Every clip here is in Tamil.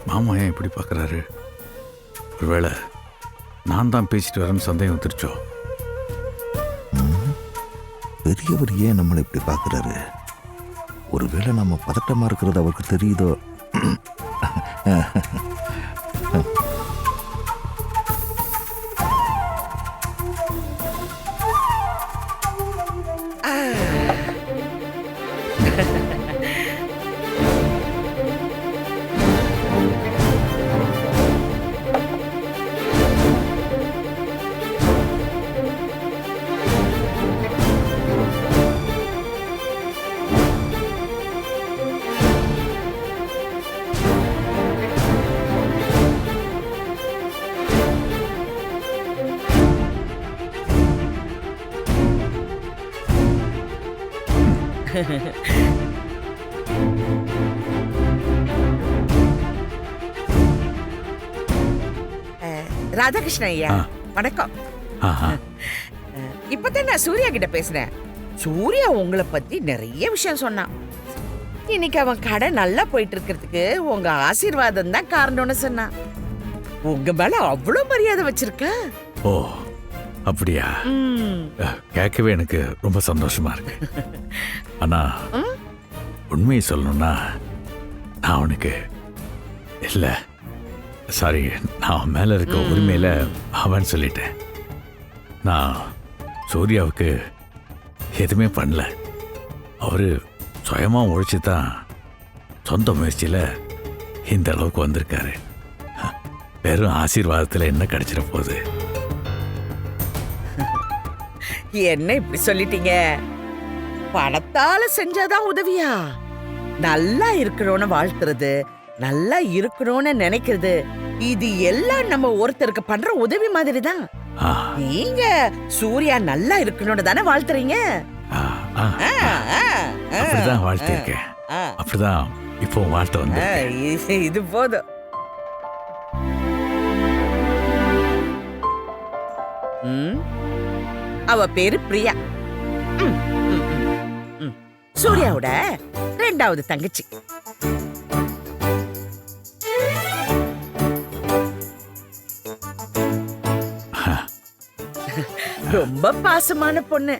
மாமா ஏன் இப்படி பார்க்குறாரு? ஒருவேளை நான் தான் பேசிட்டு வரேன்னு சந்தேகம் வந்துருச்சோ? பெரியவர் ஏன் நம்மளை இப்படி பார்க்குறாரு? ஒருவேளை நம்ம பதட்டமாக இருக்கிறது அவருக்கு தெரியுதோ? ராதாகிருஷ்ணன் ஐயா, வணக்கம். இப்பதான் நான் சூர்யா கிட்ட பேசினேன். சூர்யா உங்களை பத்தி நிறைய விஷயம் சொன்னான். இன்னைக்கு அவன் கடை நல்லா போயிட்டு இருக்கிறதுக்கு உங்க ஆசீர்வாதம் தான் காரணம்னு சொன்னான். உங்க மேல அவ்வளவு மரியாதை வச்சிருக்க. ஓ அப்படியா? கேட்கவே எனக்கு ரொம்ப சந்தோஷமா இருக்கு. ஆனா உண்மையை சொல்லணும்னா நான் அவனுக்கு இல்லை, சாரி, நான் மேல இருக்க உரிமையில அவன் சொல்லிட்டேன். நான் சூர்யாவுக்கு எதுவுமே பண்ணல. அவரு சுயமா உழைச்சி தான் சொந்த முயற்சியில இந்த அளவுக்கு வந்திருக்காரு. வெறும் ஆசீர்வாதத்தில் என்ன கிடைச்சிட போகுது? என்ன இப்படி சொல்லிட்டீங்க? பணத்தால செஞ்சாதான் உதவியா? நல்லா இருக்கணும்னு வாழ்த்துறது, நல்லா இருக்கணும்னு நினைக்கிறது, இது எல்லாம் நம்ம ஒருத்தருக்கு பண்ற உதவி மாதிரி தான். நீங்க சூர்யா நல்லா இருக்கணும்னு தானே வாழ்த்துறீங்க. அப்படிதான் வாழ்த்திருக்கேன். அப்படிதான் இப்போ வாழ்த்த வந்து இது போதும். அவ பேரு பிரியா. சூர்யாவோட ரெண்டாவது தங்கச்சி. ரொம்ப பாசமான பொண்ணு.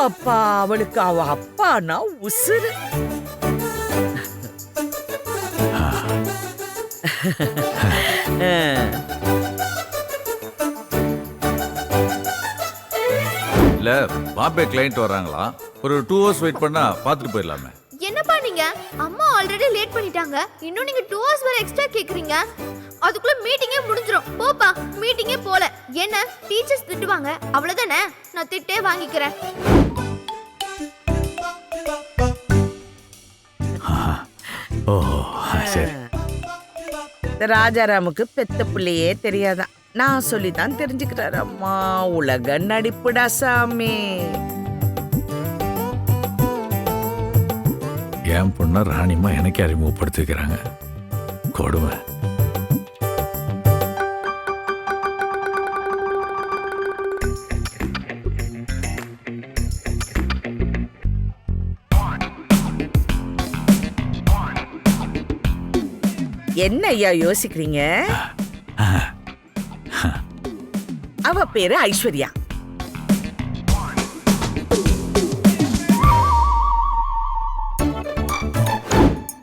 அப்பா, அவளுக்கு அவ அப்பானா உசுரு. இல்ல பாம்பே கிளையண்ட் வர்றாங்களா? ஒரு 2 hours வெயிட் பண்ணா பாத்துட்டு போயிடலாமே. என்னப்பா நீங்க? அம்மா ஆல்ரெடி லேட் பண்ணிட்டாங்க, இன்னும் நீங்க 2 hours வரை எக்ஸ்ட்ரா கேக்குறீங்க. அதுக்குள்ள மீட்டிங்கே முடிஞ்சிரும். போப்பா, மீட்டிங்கே போல. என்ன டீச்சர்ஸ் திட்டுவாங்க, அவ்வளவுதானே? நான் திட்டே வாங்கிக்கிறேன். ஓ சரி. ராஜாராமுக்கு பெத்த பிள்ளையே தெரியாதான். நான் சொல்லித்தான் தெரிஞ்சுக்கிறாரு. அம்மா, உலக நடிப்புடா சாமி. என் பொண்ண ராணிமா எனக்கு அறிமுகப்படுத்திக்கிறாங்க. கொடுமை. என்ன ஐயா யோசிக்கிறீங்க? அவ பேரு ஐஸ்வர்யா.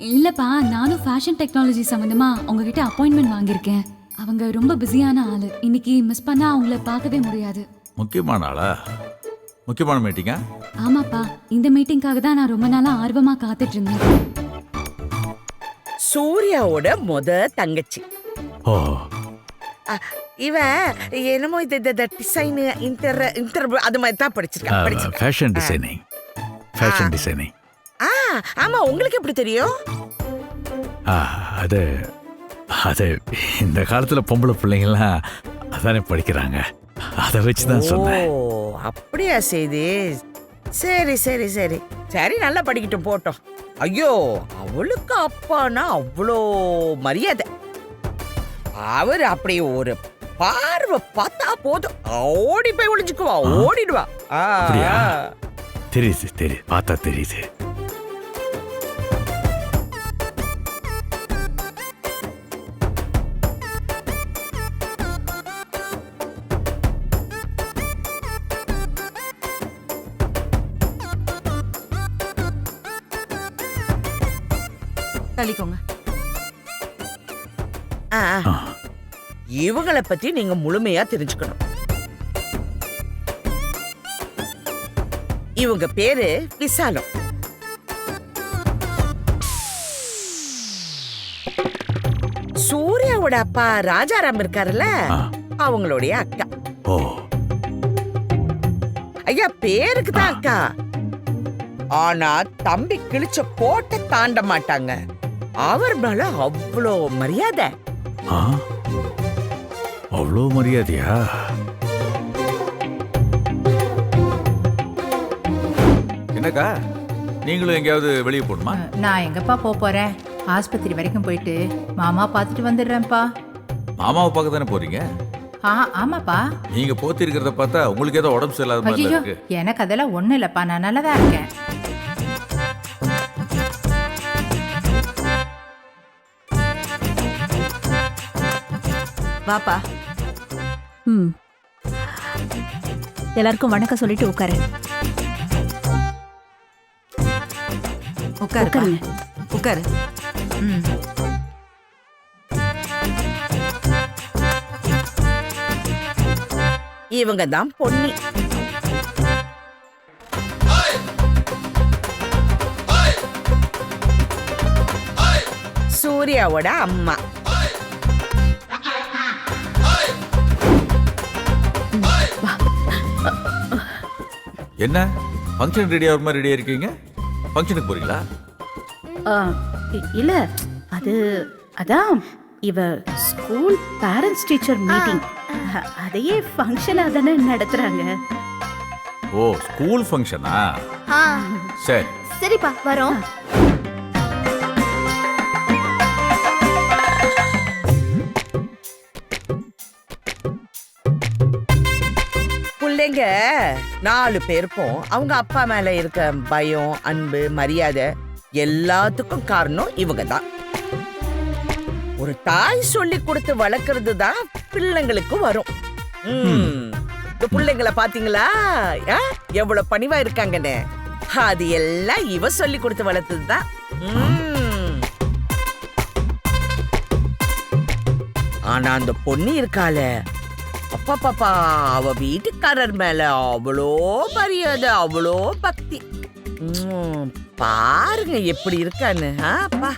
இல்லப்பா, நானும் ஃபேஷன் டெக்னாலஜி சம்பந்தமா உங்ககிட்ட அப்பாயின்மெண்ட் வாங்கியிருக்கேன். அவங்க ரொம்ப பிஸியான ஆளு. இன்னைக்கு மிஸ் பண்ணா அவங்கள பார்க்கவே முடியாது. முக்கியமான ஆளா? முக்கியமான மீட்டிங்கா? ஆமாப்பா, இந்த மீட்டிங்காக தான் நான் ரொம்ப நாளா ஆர்வமா காத்துட்டு இருந்தேன். சூர்யாவோட தங்கச்சி. ஓ, இவ என்னமோ இது டிசைன் இன்டர் அது மாதிரி தான் படிச்சிருக்கா. Fashion designing. Fashion designing. ஆமா, உங்களுக்கு எப்படி தெரியும்? அது அது இந்த காலத்துல பொம்பளை பிள்ளைங்கலாம் அதானே படிக்கிறாங்க. அதை வச்சு தான் சொன்னேன். ஓ அப்படியா செய்தி? சரி சரி சரி சரி, நல்லா படிக்கட்டும், போட்டோம். ஐயோ, அவளுக்கு அப்பானா அவ்வளோ மரியாதை. அவர் அப்படி ஒரு பார்வை பார்த்தா போதும், ஓடி போய் ஒளிஞ்சுக்குவா, ஓடிடுவா. தெரியுது தெரியுது, பார்த்தா தெரியுது. தள்ளிக்கோங்க. ஆ, ஆ, இவங்களை பத்தி நீங்க முழுமையா தெரிஞ்சுக்கணும். இவங்க பேரு விசாலம். சூர்யாவோட அப்பா ராஜாராம் இருக்காருல்ல, ஆ. அவங்களுடைய அக்கா. ஓ ஐயா பேருக்கு தான் அக்கா, ஆனா தம்பி கிழிச்ச கோட்டை தாண்ட மாட்டாங்க. அவர் மேல அவ்வளோ மரியாதை. ஆ அவ்வளோ மரியாதையா? என்னக்கா நீங்களும் எங்கேயாவது வெளியே போகணுமா? நான் எங்கப்பா போறேன்? ஆஸ்பத்திரி வரைக்கும் போயிட்டு மாமா பார்த்துட்டு வந்துடுறேன்ப்பா. மாமாவை பார்க்க தானே போறீங்க? ஆமாப்பா. நீங்க போத்தி இருக்கிறத பார்த்தா உங்களுக்கு ஏதோ உடம்பு சரியில்லாத மாதிரி ஐயோ, இருக்கு. எனக்கு அதெல்லாம் ஒண்ணும் இல்லப்பா, நான் நல்லதா இருக்கேன். வாப்பா. ம், எல்லாருக்கும் வணக்கம் சொல்லிட்டு உட்காரு. உட்காருப்பா. உட்காரு. ம். இவங்க தான் பொன்னி. சூர்யாவோட அம்மா. என்ன ஃபங்க்ஷன் ரெடி ஆகிற மாதிரி ரெடியா இருக்கீங்க? ஃபங்க்ஷனுக்கு போறீங்களா? இல்ல, அது அதான் இவ ஸ்கூல் பேரண்ட்ஸ் டீச்சர் மீட்டிங், அதையே ஃபங்க்ஷனா தானே நடத்துறாங்க. ஓ ஸ்கூல் ஃபங்க்ஷனா? ஆ, சரி. சரிப்பா வரோம். பிள்ளைங்க 4 பேருக்கும் அவங்க அப்பா மேல இருக்க பயம், அன்பு, மரியாதை எல்லாத்துக்கும் காரணம் இவங்க தான். ஒரு தாய் சொல்லி கொடுத்து வளர்க்கறது தான் பிள்ளைங்களுக்கு வரும். இந்த பிள்ளைங்களை பாத்தீங்களா எவ்வளவு பணிவா இருக்காங்கன்னு? அது எல்லாம் இவ சொல்லி கொடுத்து வளர்த்தது தான். ஆனா அந்த பொண்ணு இருக்கால, அப்பா பாப்பா, அவ வீட்டுக்காரர் மேல அவ்வளோ மரியாதை, அவ்வளோ பக்தி. பாருங்க எப்படி இருக்கான்னு. அப்பா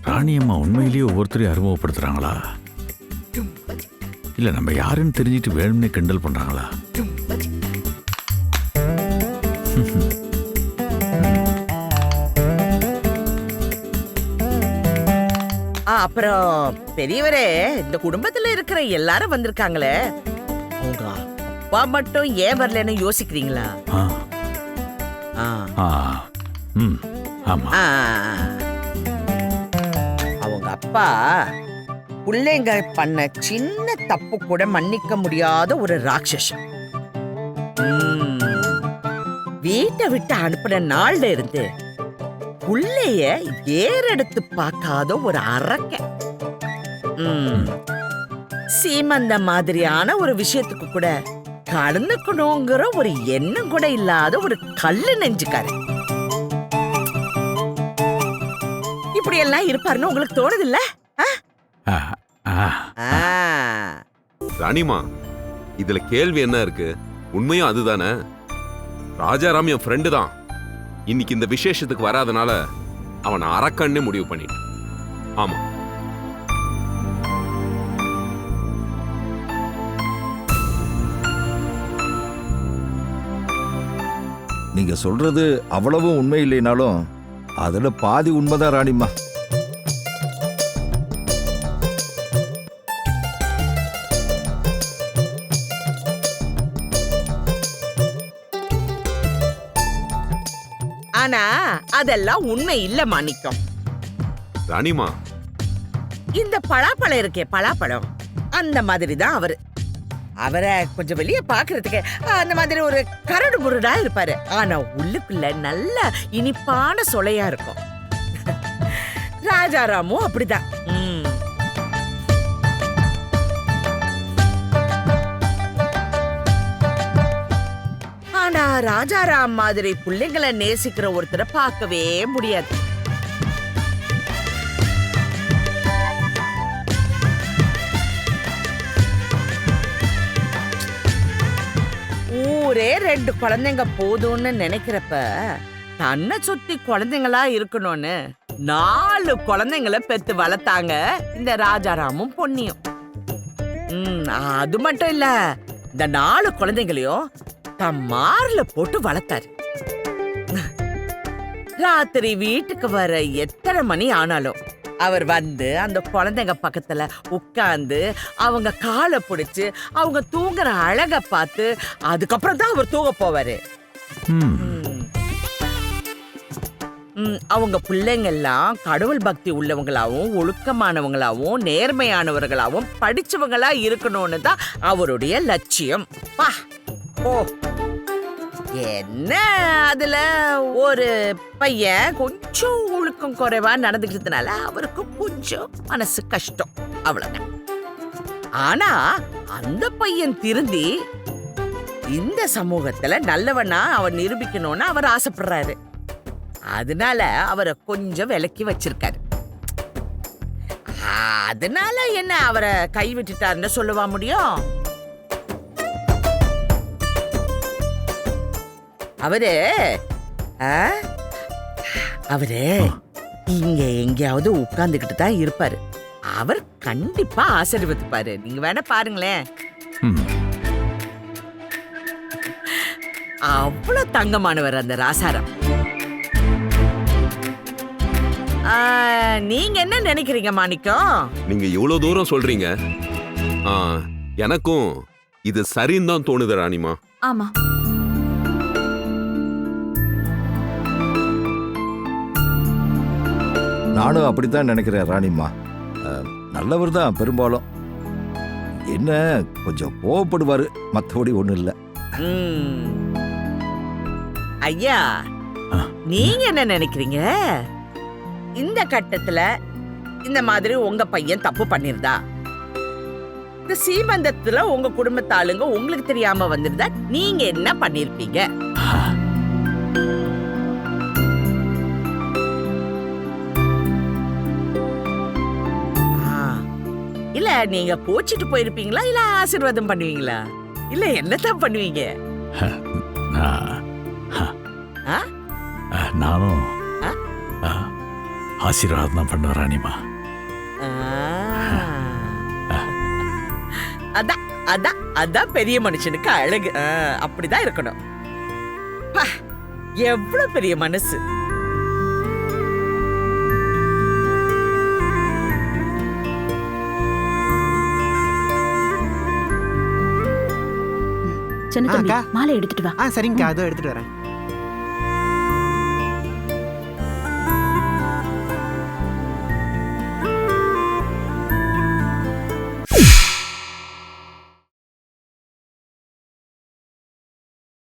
ராணியம்மா உண்மையிலேயே ஒவ்வொருத்தரையும் அறிமுகப்படுத்துறாங்களா? இல்ல நம்ம யாருன்னு தெரிஞ்சுட்டு வேணும்னே கிண்டல் பண்றாங்களா? அப்புறம் பெரியவரே, இந்த குடும்பத்துல இருக்கிற எல்லாரும் வந்திருக்காங்களே, அவங்க அப்பா மட்டும் ஏன் வரலன்னு யோசிக்கிறீங்களா? ஆ, ஆ. ஆ, ம், ஆமா. ஆ. அவங்க அப்பா பிள்ளைங்க பண்ண சின்ன தப்பு கூட மன்னிக்க முடியாத ஒரு ராட்சசன். வீட்டை விட்டு அனுப்பின நாள்ல இருந்து புள்ளைய ஏறெடுத்து பார்க்காத ஒரு அரக்க. சீமந்த மாதிரியான ஒரு விஷயத்துக்கு கூட கலந்துக்கணுங்கிற ஒரு எண்ணம் கூட இல்லாத ஒரு கல்லு நெஞ்சுக்காரு. இப்படி எல்லாம் இருப்பாருன்னு உங்களுக்கு தோணுது இல்ல? ஆ, ஆ. ராணிமா, இதுல கேள்வி என்ன இருக்கு? உண்மையும் அதுதானே. ராஜாராம் என் ஃப்ரெண்டு தான். இன்னைக்கு இந்த விசேஷத்துக்கு வராதனால அவனை அரக்கன்னே முடிவு பண்ணிட்டேன். ஆமா. நீங்க சொல்றது அவ்வளவும் உண்மை இல்லைனாலும் அதுல பாதி உண்மைதான் ராணிம்மா. ஆனா அதெல்லாம் உண்மை இல்ல மாணிக்கம். ராணிமா, இந்த பலாப்பழம் இருக்கே, பலாப்பழம் அந்த மாதிரி தான் அவரு. அவரை கொஞ்சம் வெளியே பாக்குறதுக்கு அந்த மாதிரி ஒரு கரடு முரடா இருப்பாரு. ஆனா உள்ளுக்குள்ள நல்ல இனிப்பான சொலையா இருக்கும். ராஜாராமும் அப்படிதான். ஆனா ராஜாராம் மாதிரி பிள்ளைங்களை நேசிக்கிற ஒருத்தரை பார்க்கவே முடியாது. ஊரே 2 குழந்தைங்க போதும்னு நினைக்கிறப்ப தன்னை சுத்தி குழந்தைங்களா இருக்கணும்னு 4 குழந்தைங்களை பெத்து வளர்த்தாங்க இந்த ராஜாராமும் பொன்னியும். அது மட்டும் இல்ல, இந்த 4 குழந்தைங்களையும் தம் மார்ல போட்டு வளர்த்தாரு. ராத்திரி வீட்டுக்கு வர எத்தனை மணி ஆனாலும் அவர் வந்து அந்த குழந்தைங்க பக்கத்துல உட்கார்ந்து அவங்க காலை பிடிச்சு அவங்க தூங்குற அழக பார்த்து அதுக்கப்புறம் தான் அவர் தூங்க போவாரு. அவங்க பிள்ளைங்க எல்லாம் கடவுள் பக்தி உள்ளவங்களாவும் ஒழுக்கமானவங்களாவும் நேர்மையானவர்களாவும் படிச்சவங்களா இருக்கணும்னு தான் அவருடைய லட்சியம். பா ஓ என்ன அதுல ஒரு பையன் கொஞ்சம் ஒழுக்கம் குறைவா நடந்துக்கிறதுனால அவருக்கு கொஞ்சம் மனசு கஷ்டம், அவ்வளவுதான். ஆனா அந்த பையன் திருந்தி இந்த சமூகத்துல நல்லவனா அவர் நிரூபிக்கணும்னு அவர் ஆசைப்படுறாரு. அதனால அவரை கொஞ்சம் விலக்கி வச்சிருக்காரு. அதனால என்ன அவரை கைவிட்டுட்டாருன்னு சொல்லவா முடியும்? அவரு இங்க எங்கேயாவது உட்கார்ந்துகிட்டு தான் இருப்பாரு. அவர் கண்டிப்பா ஆசீர்வதிப்பாரு. நீங்க வேணா பாருங்களேன். அவ்வளவு தங்கமானவர் அந்த ராசாராம். நீங்க என்ன நினைக்கிறீங்க மாணிக்கம்? நீங்க இவ்வளவு தூரம் சொல்றீங்க, எனக்கும் இது சரின்னு தான் தோணுது ராணிமா. ஆமா, நானும் அப்படித்தான் நினைக்கிறேன் ராணிம்மா. நல்லவர் தான் பெரும்பாலும். என்ன கொஞ்சம் கோவப்படுவாரு, மற்றபடி ஒண்ணும் இல்லை. ஐயா, நீங்க என்ன நினைக்கிறீங்க? இந்த கட்டத்துல இந்த மாதிரி உங்க பையன் தப்பு பண்ணிருந்தா, இந்த சீமந்தத்துல உங்க குடும்பத்தாளுங்க உங்களுக்கு தெரியாம வந்திருந்தா நீங்க என்ன பண்ணிருப்பீங்க? இல்ல நீங்க கோச்சிட்டு போயிருப்பீங்களா, இல்ல ஆசீர்வாதம் பண்ணுவீங்களா, இல்ல என்னதான் பண்ணுவீங்க? நானும் ஆசீர்வாதம் தான் பண்ணுவேன் ராணிமா. அதான் அதான் அதான் பெரிய மனுஷனுக்கு அழகு. அப்படிதான் இருக்கணும். எவ்வளவு பெரிய மனசு. சின்ன தம்பி, மாலை எடுத்துட்டு வா. சரிங்கக்கா, அதோ எடுத்துட்டு வரேன்.